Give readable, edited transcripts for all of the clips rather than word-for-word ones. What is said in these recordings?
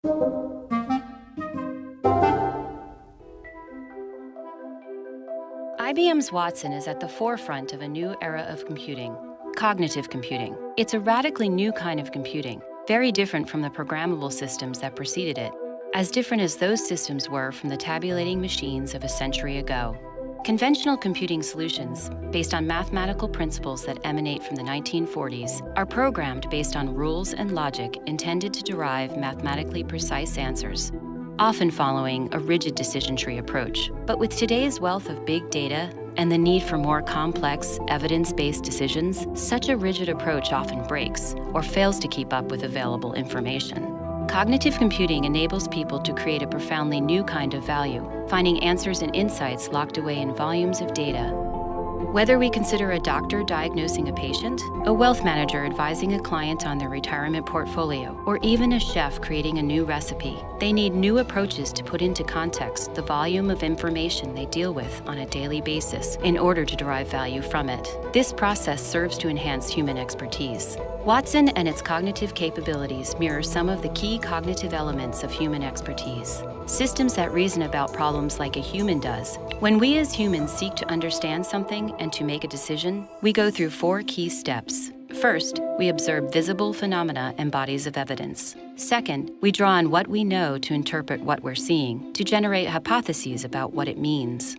IBM's Watson is at the forefront of a new era of computing, cognitive computing. It's a radically new kind of computing, very different from the programmable systems that preceded it, as different as those systems were from the tabulating machines of a century ago. Conventional computing solutions, based on mathematical principles that emanate from the 1940s, are programmed based on rules and logic intended to derive mathematically precise answers, often following a rigid decision tree approach. But with today's wealth of big data and the need for more complex, evidence-based decisions, such a rigid approach often breaks or fails to keep up with available information. Cognitive computing enables people to create a profoundly new kind of value, finding answers and insights locked away in volumes of data. Whether we consider a doctor diagnosing a patient, a wealth manager advising a client on their retirement portfolio, or even a chef creating a new recipe, they need new approaches to put into context the volume of information they deal with on a daily basis in order to derive value from it. This process serves to enhance human expertise. Watson and its cognitive capabilities mirror some of the key cognitive elements of human expertise. Systems that reason about problems like a human does. When we as humans seek to understand something and to make a decision, we go through 4 key steps. First, we observe visible phenomena and bodies of evidence. Second, we draw on what we know to interpret what we're seeing, to generate hypotheses about what it means.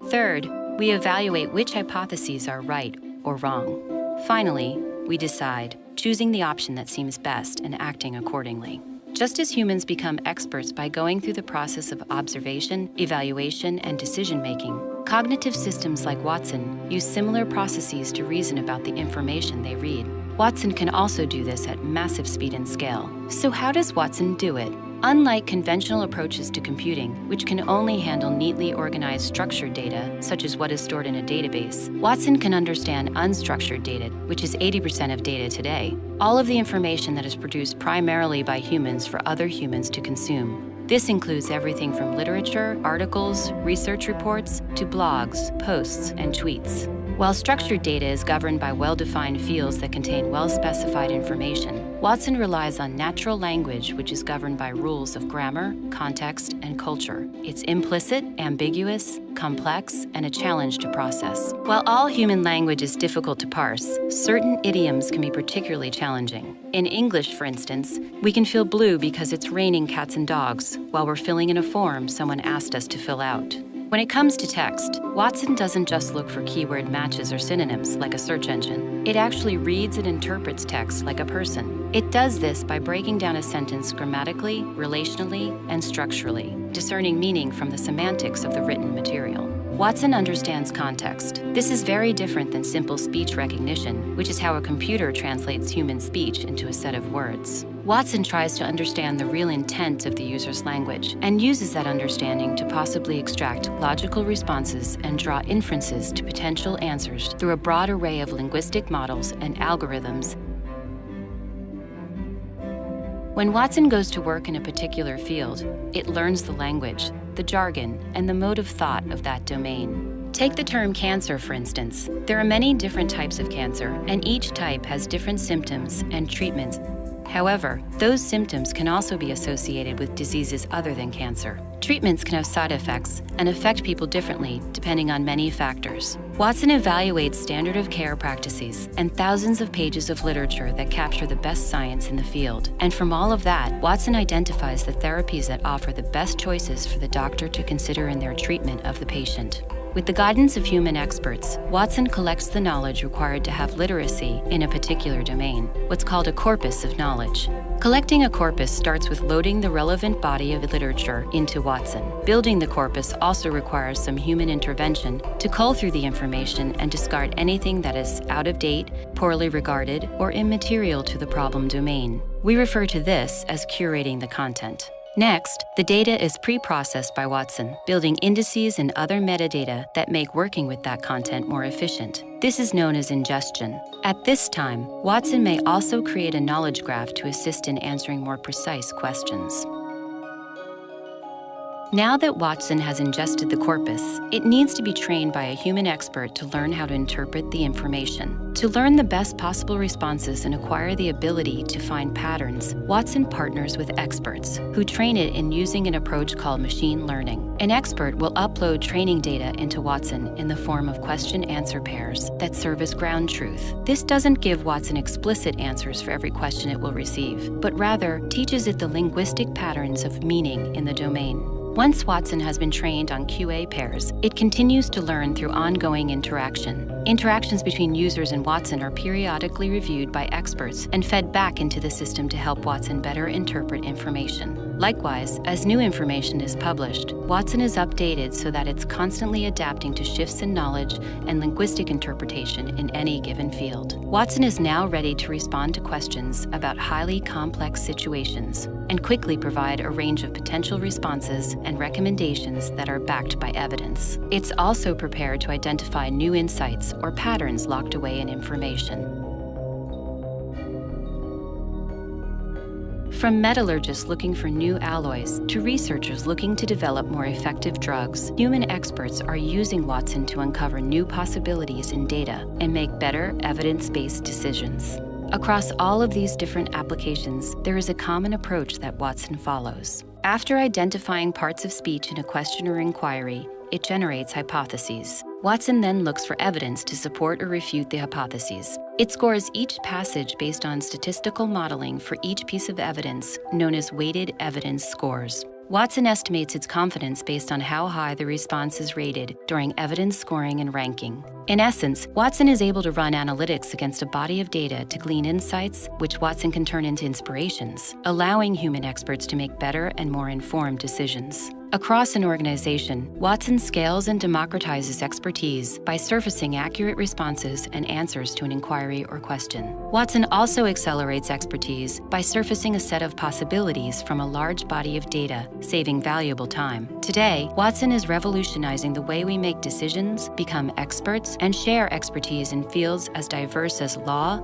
Third, we evaluate which hypotheses are right or wrong. Finally, we decide, choosing the option that seems best and acting accordingly. Just as humans become experts by going through the process of observation, evaluation, and decision-making, cognitive systems like Watson use similar processes to reason about the information they read. Watson can also do this at massive speed and scale. So how does Watson do it? Unlike conventional approaches to computing, which can only handle neatly organized structured data, such as what is stored in a database, Watson can understand unstructured data, which is 80% of data today, all of the information that is produced primarily by humans for other humans to consume. This includes everything from literature, articles, research reports, to blogs, posts, and tweets. While structured data is governed by well-defined fields that contain well-specified information, Watson relies on natural language, which is governed by rules of grammar, context, and culture. It's implicit, ambiguous, complex, and a challenge to process. While all human language is difficult to parse, certain idioms can be particularly challenging. In English, for instance, we can feel blue because it's raining cats and dogs, while we're filling in a form someone asked us to fill out. When it comes to text, Watson doesn't just look for keyword matches or synonyms like a search engine. It actually reads and interprets text like a person. It does this by breaking down a sentence grammatically, relationally, and structurally, discerning meaning from the semantics of the written material. Watson understands context. This is very different than simple speech recognition, which is how a computer translates human speech into a set of words. Watson tries to understand the real intent of the user's language and uses that understanding to possibly extract logical responses and draw inferences to potential answers through a broad array of linguistic models and algorithms. When Watson goes to work in a particular field, it learns the language, the jargon, and the mode of thought of that domain. Take the term cancer, for instance. There are many different types of cancer, and each type has different symptoms and treatments. However, those symptoms can also be associated with diseases other than cancer. Treatments can have side effects and affect people differently depending on many factors. Watson evaluates standard of care practices and thousands of pages of literature that capture the best science in the field. And from all of that, Watson identifies the therapies that offer the best choices for the doctor to consider in their treatment of the patient. With the guidance of human experts, Watson collects the knowledge required to have literacy in a particular domain, what's called a corpus of knowledge. Collecting a corpus starts with loading the relevant body of literature into Watson. Building the corpus also requires some human intervention to cull through the information and discard anything that is out of date, poorly regarded, or immaterial to the problem domain. We refer to this as curating the content. Next, the data is pre-processed by Watson, building indices and other metadata that make working with that content more efficient. This is known as ingestion. At this time, Watson may also create a knowledge graph to assist in answering more precise questions. Now that Watson has ingested the corpus, it needs to be trained by a human expert to learn how to interpret the information. To learn the best possible responses and acquire the ability to find patterns, Watson partners with experts who train it in using an approach called machine learning. An expert will upload training data into Watson in the form of question-answer pairs that serve as ground truth. This doesn't give Watson explicit answers for every question it will receive, but rather teaches it the linguistic patterns of meaning in the domain. Once Watson has been trained on QA pairs, it continues to learn through ongoing interaction. Interactions between users and Watson are periodically reviewed by experts and fed back into the system to help Watson better interpret information. Likewise, as new information is published, Watson is updated so that it's constantly adapting to shifts in knowledge and linguistic interpretation in any given field. Watson is now ready to respond to questions about highly complex situations and quickly provide a range of potential responses and recommendations that are backed by evidence. It's also prepared to identify new insights or patterns locked away in information. From metallurgists looking for new alloys to researchers looking to develop more effective drugs, human experts are using Watson to uncover new possibilities in data and make better evidence-based decisions. Across all of these different applications, there is a common approach that Watson follows. After identifying parts of speech in a question or inquiry, it generates hypotheses. Watson then looks for evidence to support or refute the hypotheses. It scores each passage based on statistical modeling for each piece of evidence, known as weighted evidence scores. Watson estimates its confidence based on how high the response is rated during evidence scoring and ranking. In essence, Watson is able to run analytics against a body of data to glean insights, which Watson can turn into inspirations, allowing human experts to make better and more informed decisions. Across an organization, Watson scales and democratizes expertise by surfacing accurate responses and answers to an inquiry or question. Watson also accelerates expertise by surfacing a set of possibilities from a large body of data, saving valuable time. Today, Watson is revolutionizing the way we make decisions, become experts, and share expertise in fields as diverse as law,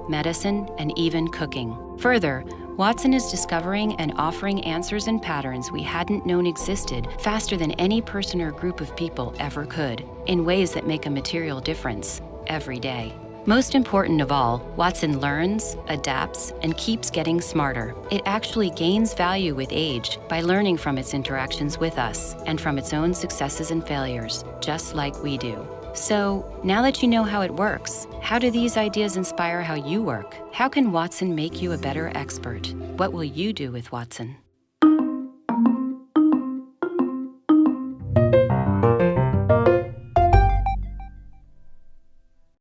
medicine, and even cooking. Further, Watson is discovering and offering answers and patterns we hadn't known existed faster than any person or group of people ever could, in ways that make a material difference every day. Most important of all, Watson learns, adapts, and keeps getting smarter. It actually gains value with age by learning from its interactions with us and from its own successes and failures, just like we do. So, now that you know how it works, how do these ideas inspire how you work? How can Watson make you a better expert? What will you do with Watson?